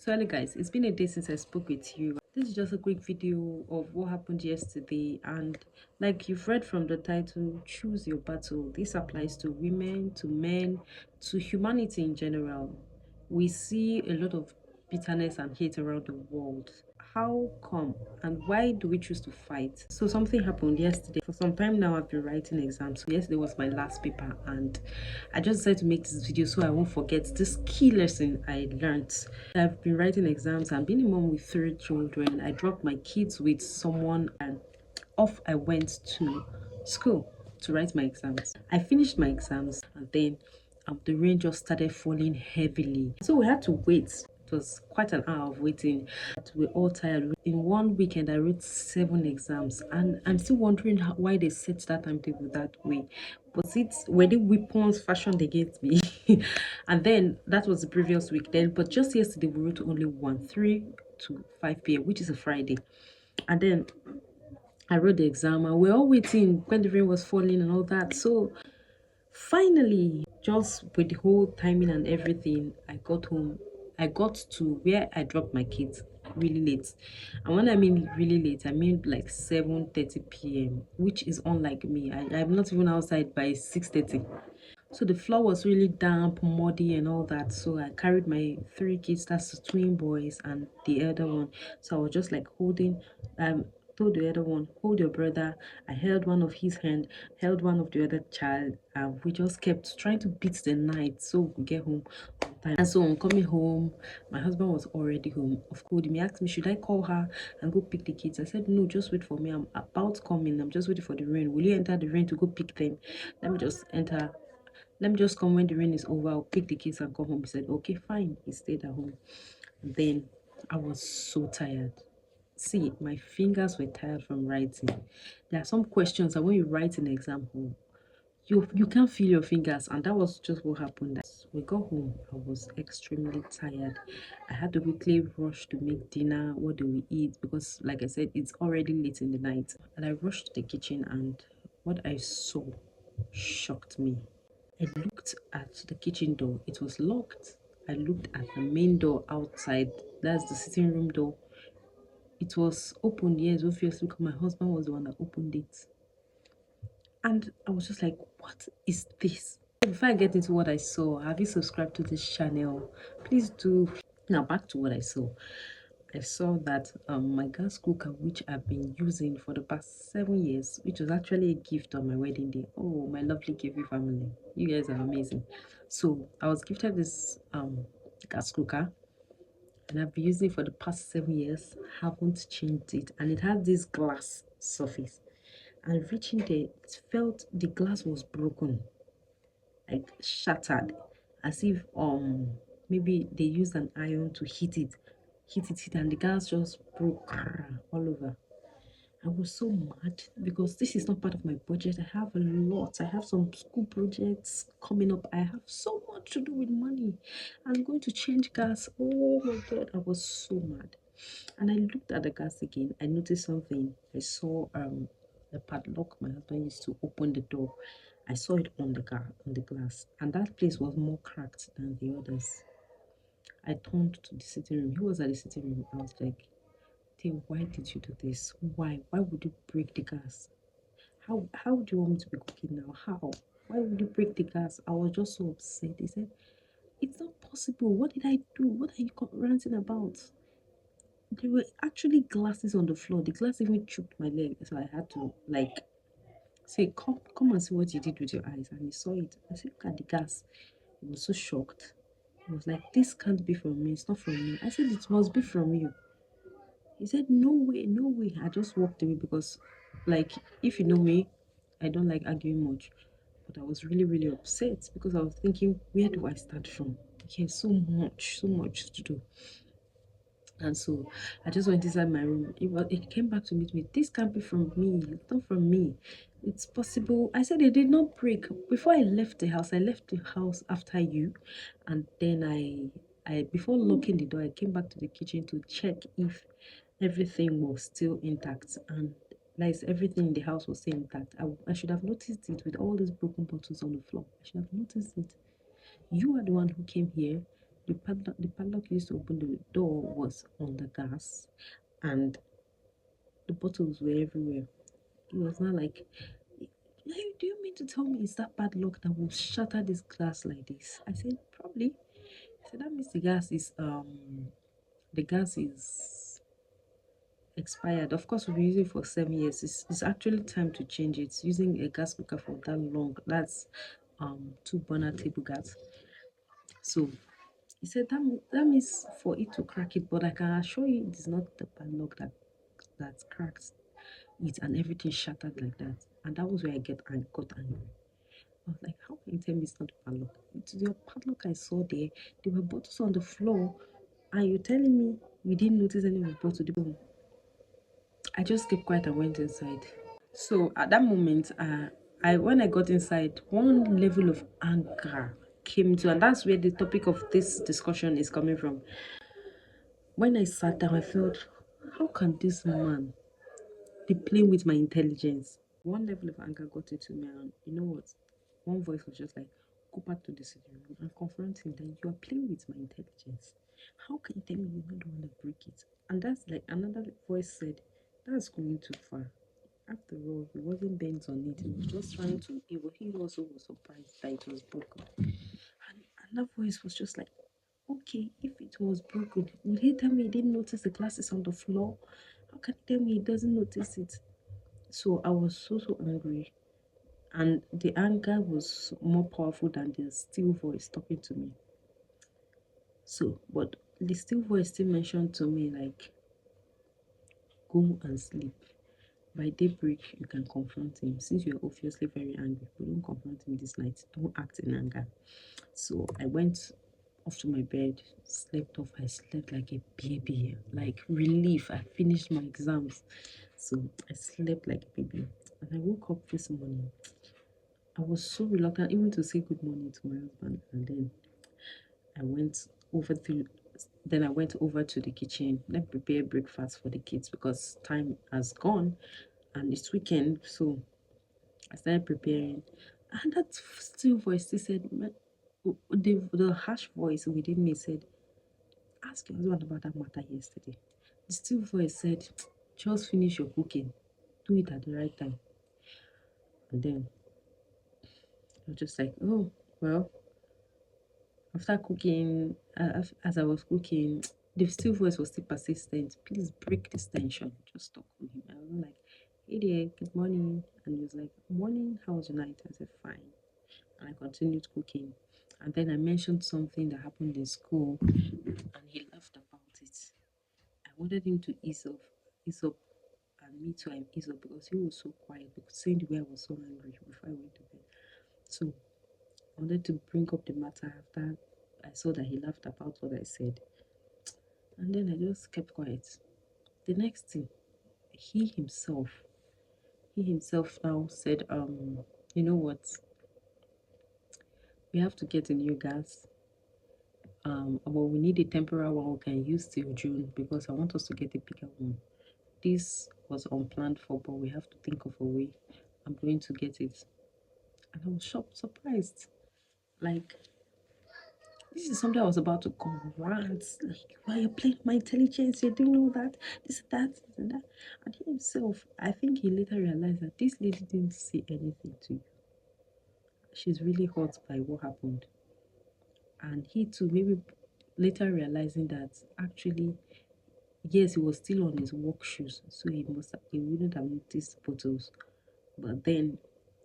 So hello guys, it's been a day since I spoke with you. This is just a quick video of what happened yesterday, and like you've read from the title, choose your battle. This applies to women, to men, to humanity in general. We see a lot of bitterness and hate around the world. How come, and why do we choose to fight? So something happened yesterday. For some time now I've been writing exams. So yesterday was my last paper, and I just decided to make this video so I won't forget this key lesson I learned. I've been writing exams and being a mom with 3 children. I dropped my kids with someone and off I went to school to write my exams. I finished my exams, and then the rain just started falling heavily. So we had to wait. It was quite an hour of waiting. We're all tired. In one weekend, I wrote 7 exams, and I'm still wondering why they set that timetable that way. Was it were the weapons fashioned against me? And then that was the previous week. Then, but just yesterday we wrote only one, 3 to 5 p.m., which is a Friday, and then I wrote the exam, and we're all waiting when the rain was falling and all that. So finally, just with the whole timing and everything, I got home. I got to where I dropped my kids really late. And when I mean really late, I mean like 7:30 p.m., which is unlike me. I'm not even outside by 6:30. So the floor was really damp, muddy, and all that. So I carried my 3 kids, that's the twin boys, and the elder one. So I was just like holding, told the other one, hold your brother. I held one of his hand, held one of the other child, and we just kept trying to beat the night so we could get home on time. And so on coming home, my husband was already home. Of course, he asked me, should I call her and go pick the kids? I said, no, just wait for me. I'm about coming. I'm just waiting for the rain. Will you enter the rain to go pick them? Let me just enter. Let me just come when the rain is over. I'll pick the kids and come home. He said, okay, fine. He stayed at home. Then I was so tired. See, my fingers were tired from writing. There are some questions that when you write an example, you can't feel your fingers, and that was just what happened. We got home. I was extremely tired. I had to quickly rush to make dinner. What do we eat? Because, like I said, it's already late in the night. And I rushed to the kitchen, and what I saw shocked me. I looked at the kitchen door. It was locked. I looked at the main door outside. That's the sitting room door. It was open, yes, obviously, because my husband was the one that opened it. And I was just like, what is this? Before I get into what I saw, have you subscribed to this channel? Please do. Now back to what I saw. I saw that my gas cooker, which I've been using for the past 7 years, which was actually a gift on my wedding day. Oh, my lovely KV family, you guys are amazing. So I was gifted this gas cooker, and I've been using it for the past 7 years. Haven't changed it, and it has this glass surface. And reaching there, it felt the glass was broken, like shattered, as if maybe they used an iron to hit it, and the glass just broke all over. I was so mad because this is not part of my budget. I have a lot. I have some school projects coming up. I have so much to do with money. I'm going to change gas. Oh my god, I was so mad. And I looked at the gas again. I noticed something. I saw the padlock my husband used to open the door. I saw it on the car on the glass, and that place was more cracked than the others. I turned to the sitting room. He was at the sitting room. I was like, Tim, why did you do this? Why? Why would you break the gas? How do you want me to be cooking now? How? Why would you break the gas? I was just so upset. He said, it's not possible. What did I do? What are you ranting about? There were actually glasses on the floor. The glass even choked my leg. So I had to like say, come and see what you did with your eyes. And he saw it. I said, look at the gas. He was so shocked. He was like, this can't be from me. It's not from me. I said, it must be from you. He said, no way, no way. I just walked away because, like, if you know me, I don't like arguing much. But I was really, really upset because I was thinking, where do I start from? Okay, so much to do. And so I just went inside my room. It came back to meet me. This can't be from me. It's not from me. It's possible. I said it did not break. Before I left the house, I left the house after you. And then I before locking the door, I came back to the kitchen to check if everything was still intact. And like everything in the house was still intact. I should have noticed it with all these broken bottles on the floor. I should have noticed it. You are the one who came here. The padlock used to open the door was on the gas, and the bottles were everywhere. It was not like, do you mean to tell me it's that padlock that will shatter this glass like this? I said, probably. He said, that means the gas is expired. Of course, we've been using it for 7 years. It's actually time to change it. Using a gas cooker for that long, that's two burner table gas. So he said that means for it to crack it, but I can assure you it is not the padlock that cracks it and everything shattered like that. And that was where got angry. I was like, how can you tell me it's not the padlock? It's your padlock I saw there. There were bottles on the floor, and you're telling me you didn't notice any of the bottles. I just kept quiet and went inside. So at that moment, I when I got inside, one level of anger came to, and that's where the topic of this discussion is coming from. When I sat down, I felt, how can this man be playing with my intelligence? One level of anger got into me, and you know what? One voice was just like, go back to the sitting room and confront him that you are playing with my intelligence. How can you tell me you don't want to break it? And that's like another voice said, that's going too far. After all, he wasn't bent on it. He was just trying to. He also was surprised that it was broken. And another voice was just like, okay, if it was broken, would he tell me he didn't notice the glasses on the floor? How can he tell me he doesn't notice it? So I was so angry. And the anger was more powerful than the still voice talking to me. So, but the still voice still mentioned to me, like, go and sleep. By daybreak, you can confront him. Since you're obviously very angry, but don't confront him this night. Don't act in anger. So I went off to my bed, slept off. I slept like a baby, like relief. I finished my exams. So I slept like a baby. And I woke up this morning. I was so reluctant even to say good morning to my husband. And then I went over to I went over to the kitchen. Let me prepare breakfast for the kids because time has gone and it's weekend. So I started preparing. And that still voice still said, the harsh voice within me said, ask your husband about that matter yesterday. The still voice said, just finish your cooking. Do it at the right time. And then I was just like, oh, well, after cooking, as I was cooking, the still voice was still persistent. Please break this tension. Just talk with him. I was like, hey there, good morning. And he was like, morning, how was your night? I said, fine. And I continued cooking. And then I mentioned something that happened in school, and he laughed about it. I wanted him to ease up, and me too, I ease up because he was so quiet, because seeing the way I was so angry before I went to bed. So I wanted to bring up the matter after I saw that he laughed about what I said. And then I just kept quiet. The next thing, he himself, he himself now said, you know what? We have to get a new gas. Well, we need a temporary one we can use till June because I want us to get a bigger one. This was unplanned for, but we have to think of a way. I'm going to get it. And I was shocked, surprised. Like, this is something I was about to grant. Like, why you're playing my intelligence, you're doing all that, this and that. And he himself, I think he later realized that this lady didn't say anything to you. She's really hurt by what happened. And he too, maybe later realizing that actually, yes, he was still on his work shoes, so he wouldn't have noticed photos. But then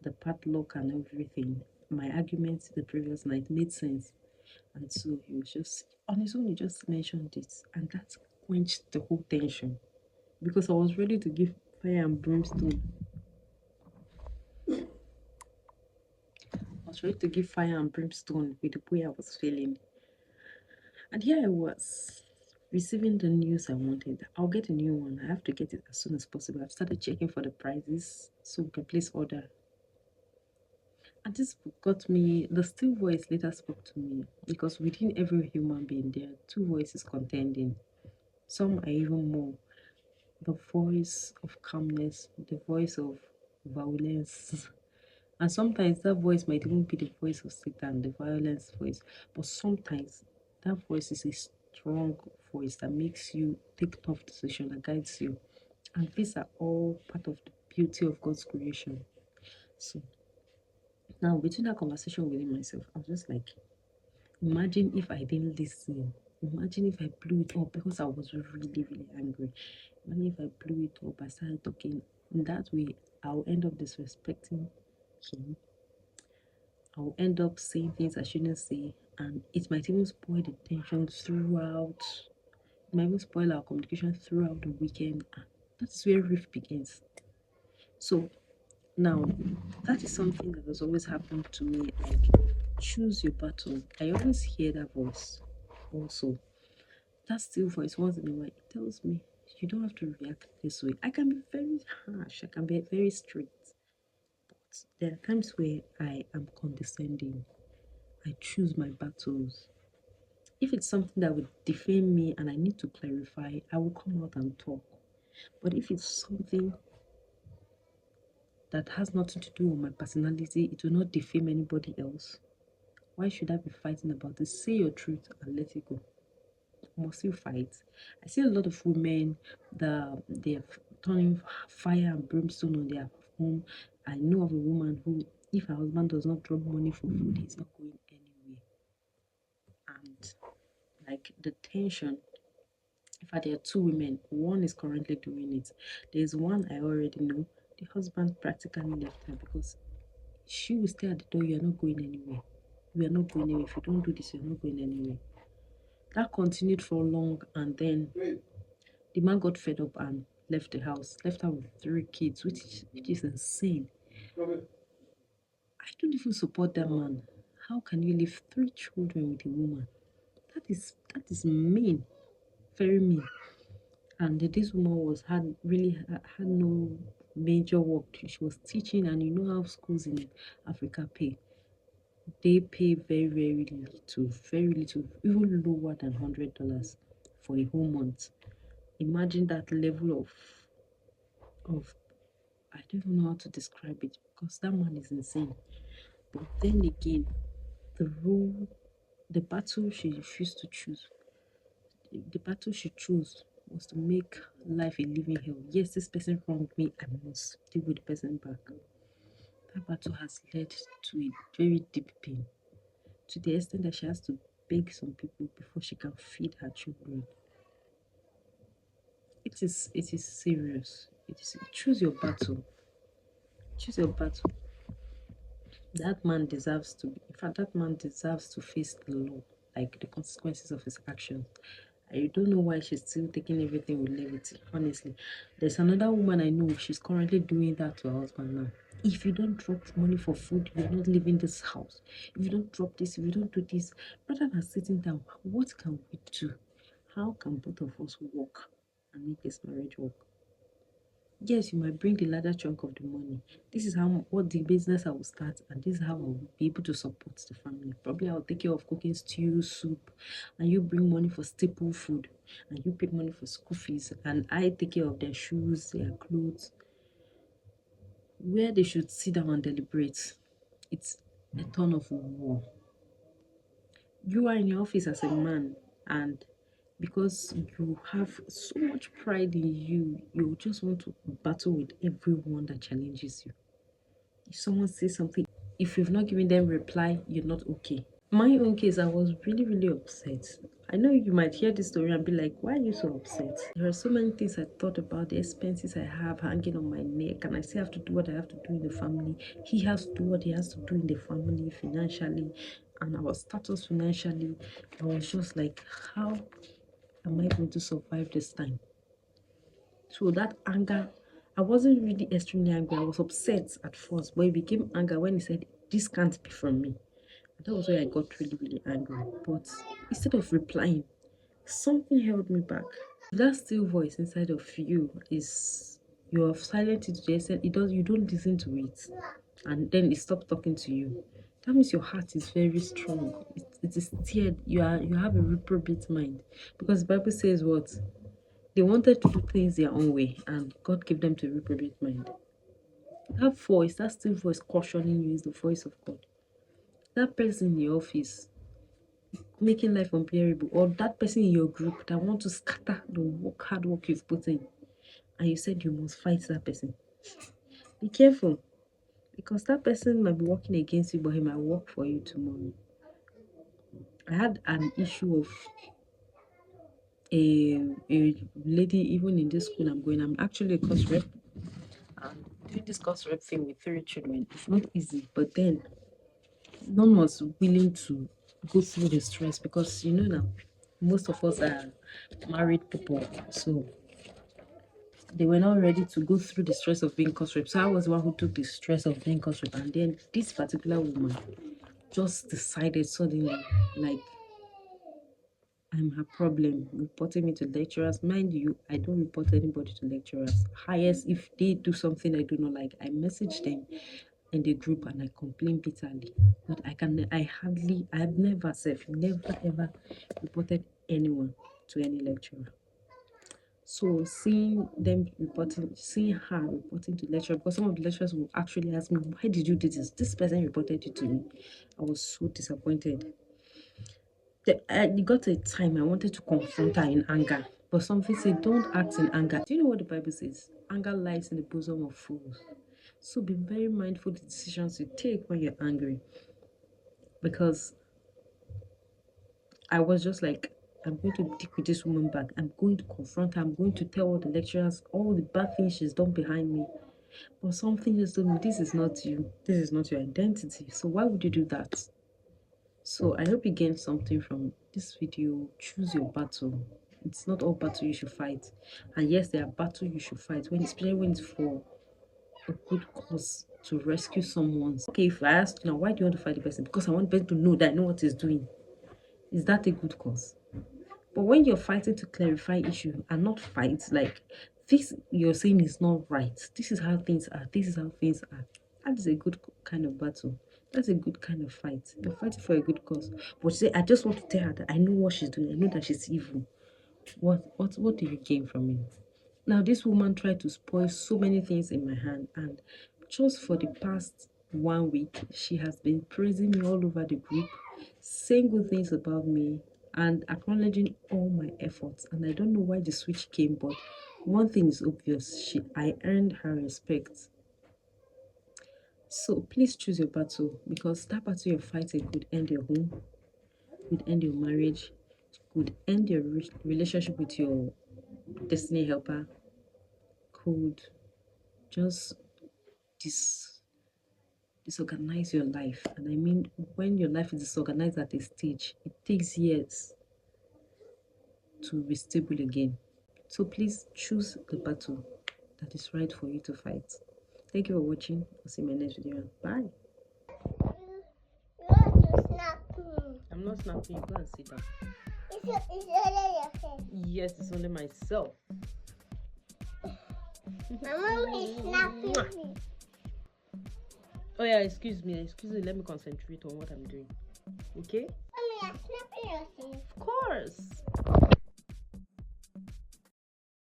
the padlock and everything, my arguments the previous night made sense. And so he was just on his own, he just mentioned it, and that quenched the whole tension because I was ready to give fire and brimstone. I was ready to give fire and brimstone with the way I was feeling. And here I was receiving the news I wanted. I'll get a new one. I have to get it as soon as possible. I've started checking for the prices so we can place order. And this got me, the still voice later spoke to me because within every human being, there are two voices contending. Some are even more. The voice of calmness, the voice of violence. And sometimes that voice might even be the voice of Satan, the violence voice. But sometimes That voice is a strong voice that makes you take tough decisions, that guides you. And these are all part of the beauty of God's creation. So now, between that conversation within myself, I was just like, imagine if I didn't listen. Imagine if I blew it up because I was really, really angry. Imagine if I blew it up, I started talking in that way, I'll end up disrespecting him. I'll end up saying things I shouldn't say, and it might even spoil the tension throughout. It might even spoil our communication throughout the weekend. And that is where rift begins. So now, that is something that has always happened to me. Like, choose your battle. I always hear that voice. Also, that still voice once in a while, it tells me you don't have to react this way. I can be very harsh. I can be very strict. But there are times where I am condescending. I choose my battles. If it's something that would defame me and I need to clarify, I will come out and talk. But if it's something that has nothing to do with my personality, it will not defame anybody else. Why should I be fighting about this? Say your truth and let it go. Must you fight? I see a lot of women that they're turning fire and brimstone on their home. I know of a woman who, if her husband does not drop money for food, he's not going anywhere. And like the tension, in fact, there are two women. One is currently doing it. There's one I already know. The husband practically left her because she will stay at the door. You're not going anywhere. We are not going anywhere. If you don't do this, you're not going anywhere. That continued for long, and then the man got fed up and left the house, left her with 3 kids, which is insane. I don't even support that man. How can you leave 3 children with a woman? That is mean, very mean. And this woman had no major work. She was teaching, and you know how schools in Africa pay. They pay very, very little, even lower than $100 for a whole month. Imagine that level of I don't even know how to describe it because that man is insane. But then again, the role, the battle she refused to choose, the battle she chose was to make life a living hell. Yes, this person wronged me, I must deal with the person back. That battle has led to a very deep pain, to the extent that she has to beg some people before she can feed her children. It is serious. It is choose your battle. Choose your battle. That man deserves to be, in fact, that man deserves to face the law, like the consequences of his actions. I don't know why she's still taking everything with levity, honestly. There's another woman I know, she's currently doing that to her husband now. If you don't drop money for food, you're not leaving this house. If you don't drop this, if you don't do this, rather than sitting down, what can we do? How can both of us work and make this marriage work? Yes, you might bring the larger chunk of the money. This is how what the business I will start, and this is how I will be able to support the family. Probably I'll take care of cooking stew, soup, and you bring money for staple food, and you pay money for school fees, and I take care of their shoes, their clothes. Where they should sit down and deliberate, it's a ton of war. You are in your office as a man, and because you have so much pride in you, you just want to battle with everyone that challenges you. If someone says something, if you've not given them reply, you're not okay. My own case, I was really, really upset. I know you might hear this story and be like, why are you so upset? There are so many things I thought about, the expenses I have hanging on my neck, and I still have to do what I have to do in the family. He has to do what he has to do in the family financially, and our status financially. I was just like, how am I going to survive this time? So that anger, I wasn't really extremely angry. I was upset at first, but it became anger when he said, this can't be from me. And that was why I got really, really angry. But instead of replying, something held me back. That still voice inside of you is you have silenced it to the extent you don't listen to it, and then it stops talking to you. That means your heart is very strong. It is steered. You have a reprobate mind, because the Bible says what they wanted to do things their own way, and God gave them to a reprobate mind. That voice, that still voice cautioning you, is the voice of God. That person in the office, making life unbearable, or that person in your group that want to scatter the hard work you've put in, and you said you must fight that person, be careful, because that person might be working against you, but he might work for you tomorrow. I had an issue of a lady, even in this school I'm going. I'm actually a course rep, and doing this course rep thing with 3 children, it's not easy. But then none was willing to go through the stress, because now most of us are married people, so they were not ready to go through the stress of being course rep. So I was the one who took the stress of being course rep, and then this particular woman just decided suddenly, like, I'm her problem, reporting me to lecturers. Mind you, I don't report anybody to lecturers. Highest, if they do something I do not like, I message them in the group and I complain bitterly. But I've never ever reported anyone to any lecturer. So seeing her reporting to lecturer, because some of the lecturers will actually ask me, why did you do this? This person reported you to me. I was so disappointed. It got a time I wanted to confront her in anger, but something said, don't act in anger. Do you know what the Bible says? Anger lies in the bosom of fools. So be very mindful of the decisions you take when you're angry. Because I was just like, I'm going to deal with this woman back. I'm going to confront her. I'm going to tell all the lecturers all the bad things she's done behind me. But something just told me, this is not you. This is not your identity. So why would you do that? So I hope you gained something from this video. Choose your battle. It's not all battle you should fight. And yes, there are battles you should fight, especially when it's for a good cause, to rescue someone. Okay, if I ask you now, why do you want to fight the person? Because I want the person to know that I know what he's doing. Is that a good cause? But when you're fighting to clarify issue and not fight, like, this you're saying is not right. This is how things are. This is how things are. That is a good kind of battle. That's a good kind of fight. You're fighting for a good cause. But you say, I just want to tell her that I know what she's doing. I know that she's evil. What do you gain from it? Now, this woman tried to spoil so many things in my hand, and just for the past 1 week, she has been praising me all over the group, saying good things about me, and acknowledging all my efforts. And I don't know why the switch came, but one thing is obvious: I earned her respect. So please choose your battle, because that battle you're fighting could end your home, could end your marriage, could end your relationship with your destiny helper, could just disorganize your life. And I mean, when your life is disorganized at a stage, it takes years to be stable again. So please choose the battle that is right for you to fight. Thank you for watching. I'll see you in my next video. Bye. You want to snap me? I'm not snapping you. Go and sit down. It's only your face. Yes, it's only myself. My mom is snapping me. Oh yeah, excuse me. Let me concentrate on what I'm doing. Okay? Mommy, you're snapping yourself. Of course.